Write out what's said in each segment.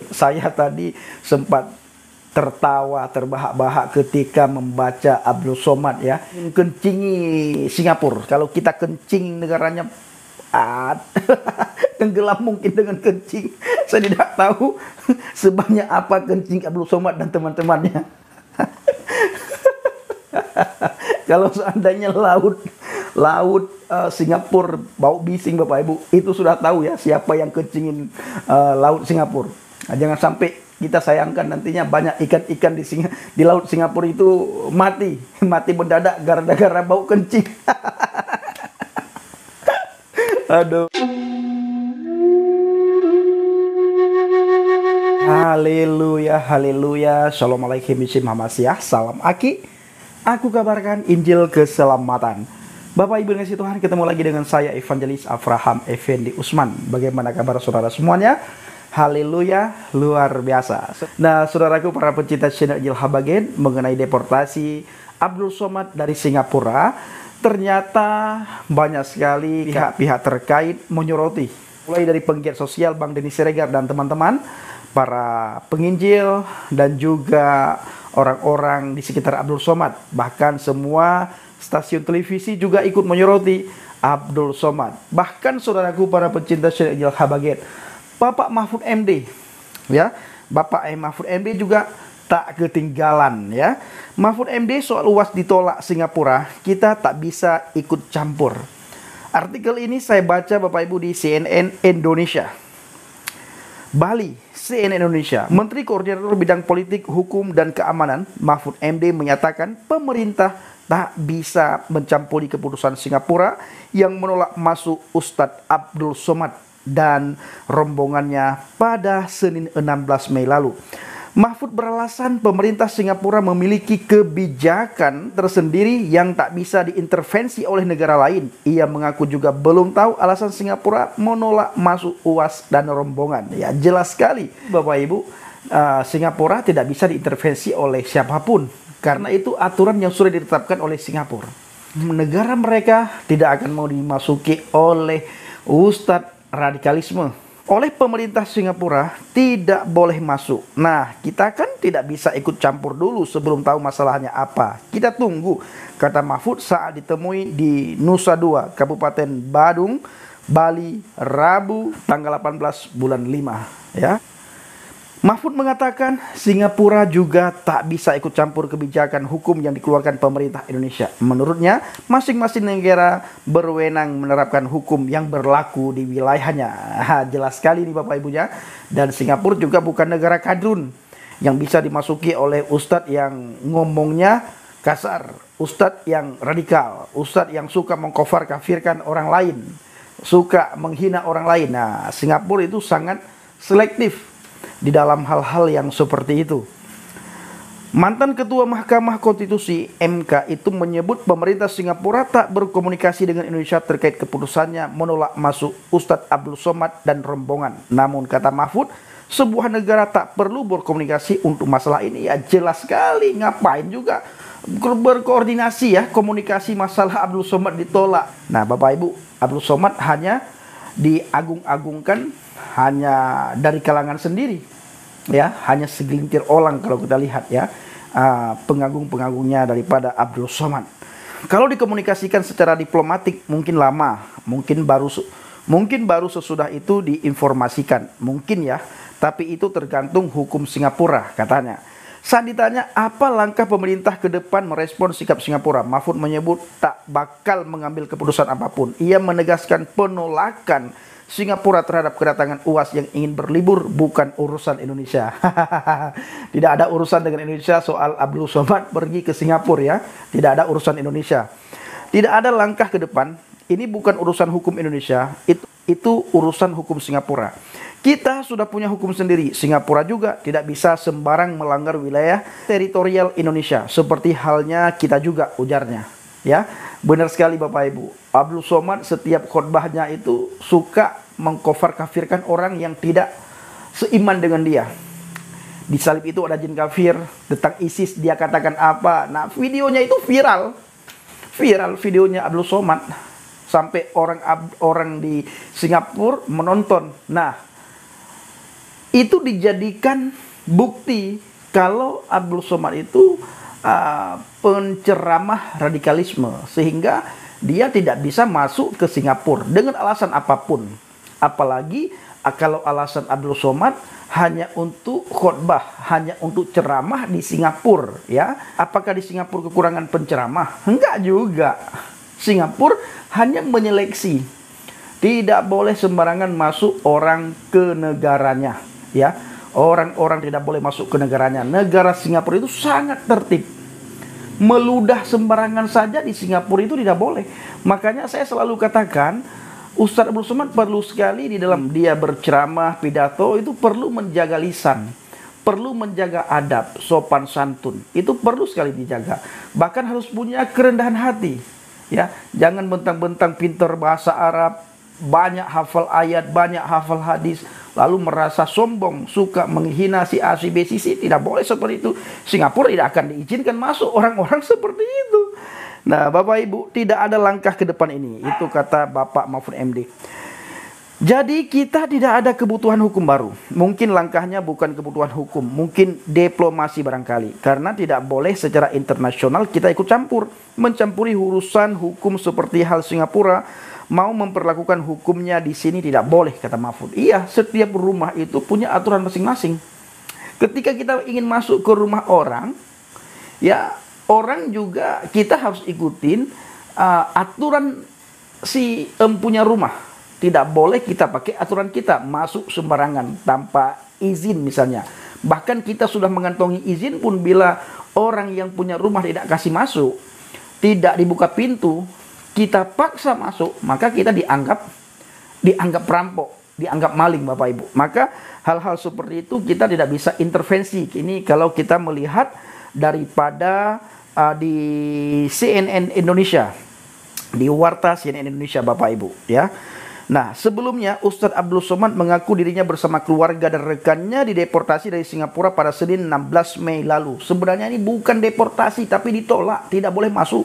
Saya tadi sempat tertawa terbahak-bahak ketika membaca Abdul Somad ya, kencingi Singapura. Kalau kita kencing negaranya tenggelam mungkin dengan kencing. Saya tidak tahu sebanyak apa kencing Abdul Somad dan teman-temannya. Kalau seandainya laut Singapura bau bising Bapak Ibu, itu sudah tahu ya siapa yang kencingin laut Singapura. Nah, jangan sampai kita sayangkan nantinya banyak ikan-ikan di laut Singapura itu mati mendadak gara-gara bau kencing. Aduh. Haleluya, haleluya. Assalamualaikum warahmatullahi wabarakatuh. Salam Aki. Aku kabarkan Injil keselamatan. Bapak Ibu yang kasih Tuhan, ketemu lagi dengan saya Evangelis Avraham Effendi Usman. Bagaimana kabar saudara semuanya? Haleluya, luar biasa. Nah, saudaraku para pencinta channel Injil Habagen, mengenai deportasi Abdul Somad dari Singapura, ternyata banyak sekali pihak-pihak terkait menyoroti. Mulai dari penggiat sosial Bang Denny Siregar dan teman-teman, para penginjil, dan juga orang-orang di sekitar Abdul Somad. Bahkan semua stasiun televisi juga ikut menyoroti Abdul Somad. Bahkan saudaraku para pencinta channel Injil Habagen, Bapak Mahfud MD, ya, Bapak Mahfud MD juga tak ketinggalan, ya. Mahfud MD soal UAS ditolak Singapura, kita tak bisa ikut campur. Artikel ini saya baca Bapak Ibu di CNN Indonesia. Bali, CNN Indonesia. Menteri Koordinator Bidang Politik, Hukum, dan Keamanan Mahfud MD menyatakan pemerintah tak bisa mencampuri keputusan Singapura yang menolak masuk Ustadz Abdul Somad dan rombongannya pada Senin 16 Mei lalu. Mahfud beralasan pemerintah Singapura memiliki kebijakan tersendiri yang tak bisa diintervensi oleh negara lain. Ia mengaku juga belum tahu alasan Singapura menolak masuk UAS dan rombongan. Ya, jelas sekali Bapak Ibu, Singapura tidak bisa diintervensi oleh siapapun, karena itu aturan yang sudah ditetapkan oleh Singapura. Negara mereka tidak akan mau dimasuki oleh ustadz radikalisme. Oleh pemerintah Singapura tidak boleh masuk. Nah, kita kan tidak bisa ikut campur dulu sebelum tahu masalahnya apa. Kita tunggu, kata Mahfud saat ditemui di Nusa Dua, Kabupaten Badung, Bali, Rabu, tanggal 18 bulan 5, ya. Mahfud mengatakan Singapura juga tak bisa ikut campur kebijakan hukum yang dikeluarkan pemerintah Indonesia. Menurutnya, masing-masing negara berwenang menerapkan hukum yang berlaku di wilayahnya. Jelas sekali nih Bapak Ibunya. Dan Singapura juga bukan negara kadrun yang bisa dimasuki oleh ustadz yang ngomongnya kasar, ustadz yang radikal, ustadz yang suka mengkafir-kafirkan orang lain, suka menghina orang lain. Nah, Singapura itu sangat selektif di dalam hal-hal yang seperti itu. Mantan Ketua Mahkamah Konstitusi (MK) itu menyebut pemerintah Singapura tak berkomunikasi dengan Indonesia terkait keputusannya menolak masuk Ustadz Abdul Somad dan rombongan. Namun kata Mahfud, sebuah negara tak perlu berkomunikasi untuk masalah ini. Ya jelas sekali, ngapain juga berkoordinasi ya, komunikasi masalah Abdul Somad ditolak. Nah Bapak Ibu, Abdul Somad hanya diagung-agungkan hanya dari kalangan sendiri, ya, hanya segelintir orang kalau kita lihat ya, pengagung-pengagungnya daripada Abdul Somad. Kalau dikomunikasikan secara diplomatik mungkin lama, mungkin baru sesudah itu diinformasikan, mungkin ya, tapi itu tergantung hukum Singapura, katanya. Saat ditanya apa langkah pemerintah ke depan merespon sikap Singapura, Mahfud menyebut tak bakal mengambil keputusan apapun. Ia menegaskan penolakan Singapura terhadap kedatangan UAS yang ingin berlibur bukan urusan Indonesia. Tidak ada urusan dengan Indonesia soal Abdul Somad pergi ke Singapura ya. Tidak ada urusan Indonesia. Tidak ada langkah ke depan. Ini bukan urusan hukum Indonesia. Itu urusan hukum Singapura. Kita sudah punya hukum sendiri. Singapura juga tidak bisa sembarang melanggar wilayah teritorial Indonesia. Seperti halnya kita juga, ujarnya. Ya, benar sekali Bapak Ibu. Abdul Somad setiap khotbahnya itu suka mengkafir-kafirkan orang yang tidak seiman dengan dia. Di salib itu ada jin kafir, tentang ISIS dia katakan apa. Nah, videonya itu viral videonya Abdul Somad, sampai orang di Singapura menonton. Nah, itu dijadikan bukti kalau Abdul Somad itu penceramah radikalisme, sehingga dia tidak bisa masuk ke Singapura dengan alasan apapun. Apalagi kalau alasan Abdul Somad hanya untuk khotbah, hanya untuk ceramah di Singapura, ya. Apakah di Singapura kekurangan penceramah? Enggak juga. Singapura hanya menyeleksi. Tidak boleh sembarangan masuk orang ke negaranya, ya. Orang-orang tidak boleh masuk ke negaranya. Negara Singapura itu sangat tertib. Meludah sembarangan saja di Singapura itu tidak boleh. Makanya saya selalu katakan, Ustadz Abdul Somad perlu sekali di dalam dia berceramah, pidato, itu perlu menjaga lisan, perlu menjaga adab, sopan santun. Itu perlu sekali dijaga. Bahkan harus punya kerendahan hati, ya. Jangan bentang-bentang pintar bahasa Arab, banyak hafal ayat, banyak hafal hadis, lalu merasa sombong, suka menghina si A, si B, si C. Tidak boleh seperti itu. Singapura tidak akan diizinkan masuk orang-orang seperti itu. Nah, Bapak Ibu, tidak ada langkah ke depan ini. Itu kata Bapak Mahfud MD. Jadi kita tidak ada kebutuhan hukum baru. Mungkin langkahnya bukan kebutuhan hukum, mungkin diplomasi barangkali. Karena tidak boleh secara internasional kita ikut campur, mencampuri urusan hukum seperti hal Singapura. Mau memperlakukan hukumnya di sini tidak boleh, kata Mahfud. Iya, setiap rumah itu punya aturan masing-masing. Ketika kita ingin masuk ke rumah orang, ya orang juga kita harus ikutin aturan si empunya rumah. Tidak boleh kita pakai aturan kita masuk sembarangan tanpa izin misalnya. Bahkan kita sudah mengantongi izin pun, bila orang yang punya rumah tidak kasih masuk, tidak dibuka pintu, kita paksa masuk, maka kita dianggap perampok, dianggap maling, Bapak Ibu. Maka hal-hal seperti itu kita tidak bisa intervensi. Ini kalau kita melihat daripada di CNN Indonesia, di Warta CNN Indonesia, Bapak Ibu, ya. Nah, sebelumnya Ustadz Abdul Somad mengaku dirinya bersama keluarga dan rekannya dideportasi dari Singapura pada Senin 16 Mei lalu. Sebenarnya ini bukan deportasi, tapi ditolak, tidak boleh masuk.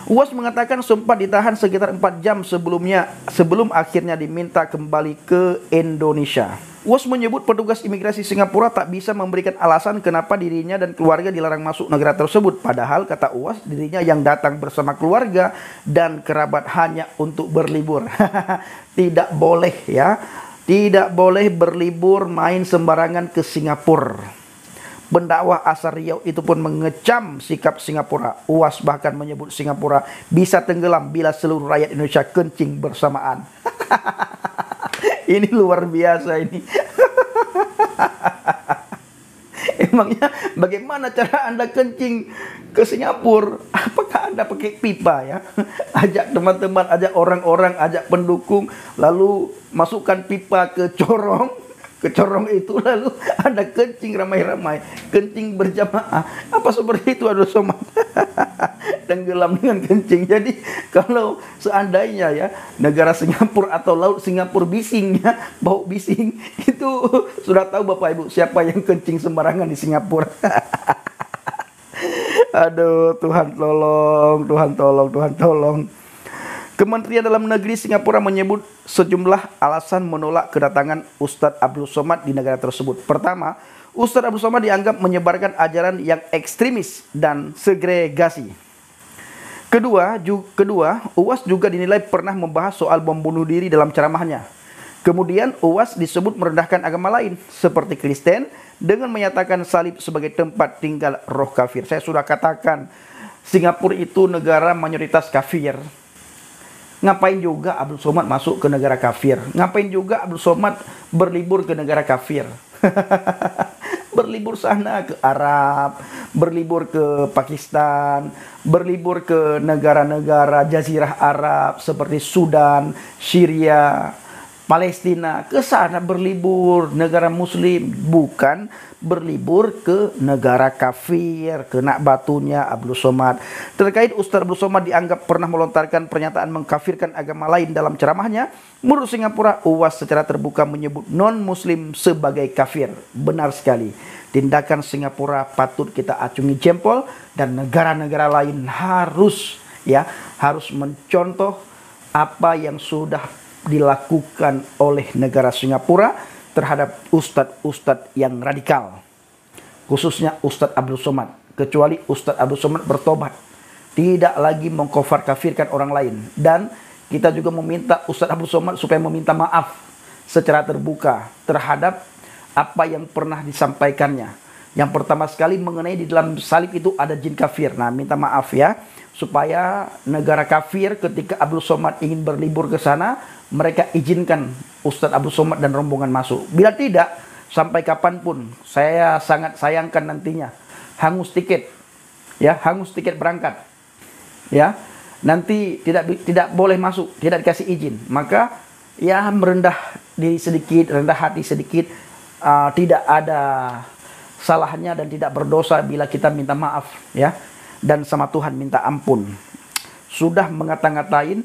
UAS mengatakan sempat ditahan sekitar 4 jam sebelum akhirnya diminta kembali ke Indonesia. UAS menyebut petugas imigrasi Singapura tak bisa memberikan alasan kenapa dirinya dan keluarga dilarang masuk negara tersebut. Padahal kata UAS, dirinya yang datang bersama keluarga dan kerabat hanya untuk berlibur. Tidak boleh, ya. Tidak boleh berlibur main sembarangan ke Singapura. Pendakwah asal Riau itu pun mengecam sikap Singapura. UAS bahkan menyebut Singapura bisa tenggelam bila seluruh rakyat Indonesia kencing bersamaan. Ini luar biasa ini. Emangnya bagaimana cara Anda kencing ke Singapura? Apakah Anda pakai pipa, ya? Ajak teman-teman, ajak orang-orang, ajak pendukung, lalu masukkan pipa ke corong. Ke corong itu lalu ada kencing ramai-ramai, kencing berjamaah. Apa seperti itu, Abdul Somad? Tenggelam dengan kencing. Jadi kalau seandainya, ya, negara Singapura atau laut Singapura bising, ya, bau bising, itu sudah tahu Bapak Ibu siapa yang kencing sembarangan di Singapura. Aduh, Tuhan tolong, Tuhan tolong, Tuhan tolong. Kementerian Dalam Negeri Singapura menyebut sejumlah alasan menolak kedatangan Ustadz Abdul Somad di negara tersebut. Pertama, Ustadz Abdul Somad dianggap menyebarkan ajaran yang ekstremis dan segregasi. Kedua, UAS juga dinilai pernah membahas soal bom bunuh diri dalam ceramahnya. Kemudian UAS disebut merendahkan agama lain seperti Kristen dengan menyatakan salib sebagai tempat tinggal roh kafir. Saya sudah katakan, Singapura itu negara mayoritas kafir. Ngapain juga Abdul Somad masuk ke negara kafir? Ngapain juga Abdul Somad berlibur ke negara kafir? Berlibur sana ke Arab, berlibur ke Pakistan, berlibur ke negara-negara Jazirah Arab seperti Sudan, Syria, Palestina. Ke sana berlibur, negara muslim, bukan berlibur ke negara kafir. Kena batunya Abdul Somad. Terkait Ustadz Abdul Somad dianggap pernah melontarkan pernyataan mengkafirkan agama lain dalam ceramahnya, menurut Singapura, UAS secara terbuka menyebut non-muslim sebagai kafir. Benar sekali. Tindakan Singapura patut kita acungi jempol, dan negara-negara lain harus mencontoh apa yang sudah dilakukan oleh negara Singapura terhadap ustadz-ustadz yang radikal, khususnya Ustadz Abdul Somad, kecuali Ustadz Abdul Somad bertobat, tidak lagi mengkafir kafirkan orang lain. Dan kita juga meminta Ustadz Abdul Somad supaya meminta maaf secara terbuka terhadap apa yang pernah disampaikannya. Yang pertama sekali mengenai di dalam salib itu ada jin kafir. Nah, minta maaf ya, supaya negara kafir ketika Abdul Somad ingin berlibur ke sana, mereka izinkan Ustadz Abdul Somad dan rombongan masuk. Bila tidak, sampai kapanpun saya sangat sayangkan nantinya hangus tiket, ya, hangus tiket berangkat, ya, nanti tidak boleh masuk, tidak dikasih izin. Maka ya merendah diri sedikit, rendah hati sedikit, tidak ada salahnya dan tidak berdosa bila kita minta maaf, ya, dan sama Tuhan minta ampun. Sudah ngata-ngatain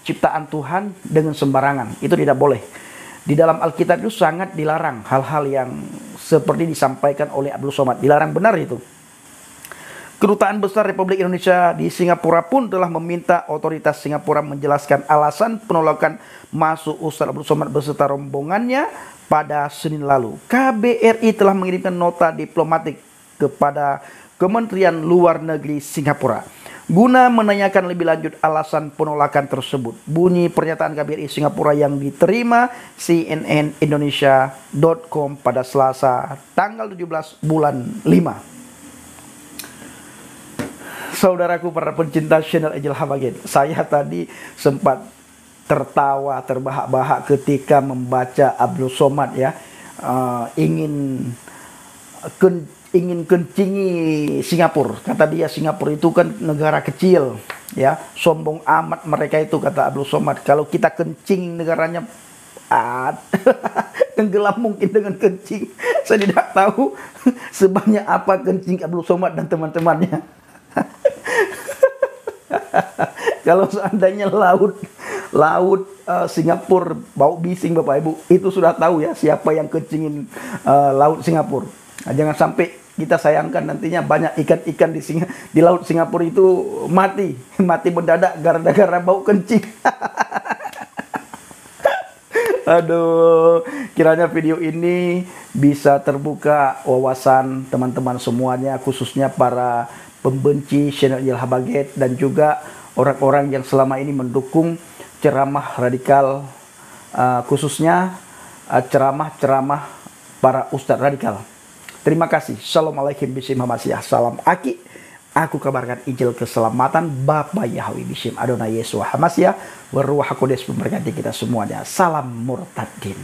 ciptaan Tuhan dengan sembarangan, itu tidak boleh. Di dalam Alkitab itu sangat dilarang hal-hal yang seperti disampaikan oleh Abdul Somad, dilarang benar itu. Kedutaan Besar Republik Indonesia di Singapura pun telah meminta otoritas Singapura menjelaskan alasan penolakan masuk Ustadz Abdul Somad beserta rombongannya pada Senin lalu. KBRI telah mengirimkan nota diplomatik kepada Kementerian Luar Negeri Singapura guna menanyakan lebih lanjut alasan penolakan tersebut. Bunyi pernyataan KBRI Singapura yang diterima cnnindonesia.com pada Selasa tanggal 17 bulan 5. Saudaraku para pencinta channel Angel Habaget, saya tadi sempat tertawa terbahak-bahak ketika membaca Abdul Somad, ya, ingin kencingi Singapura. Kata dia Singapura itu kan negara kecil, ya, sombong amat mereka itu, kata Abdul Somad. Kalau kita kencing negaranya tenggelam mungkin dengan kencing. Saya tidak tahu sebanyak apa kencing Abdul Somad dan teman-temannya. Kalau seandainya laut Singapura bau bising, Bapak Ibu, itu sudah tahu ya siapa yang kencingin laut Singapura. Nah, jangan sampai kita sayangkan nantinya banyak ikan-ikan di laut Singapura itu mati mendadak gara-gara bau kencing. Aduh, kiranya video ini bisa terbuka wawasan teman-teman semuanya, khususnya para pembenci channel Angel Habaget dan juga orang-orang yang selama ini mendukung ceramah radikal, khususnya ceramah-ceramah para ustadz radikal. Terima kasih. Assalamualaikum warahmatullahi wabarakatuh. Salam Aki. Aku kabarkan Injil keselamatan Bapa Yahweh Bishim Adonai Yesus Hamasyah Waruah Kodes memberkati kita semuanya. Salam murtadin.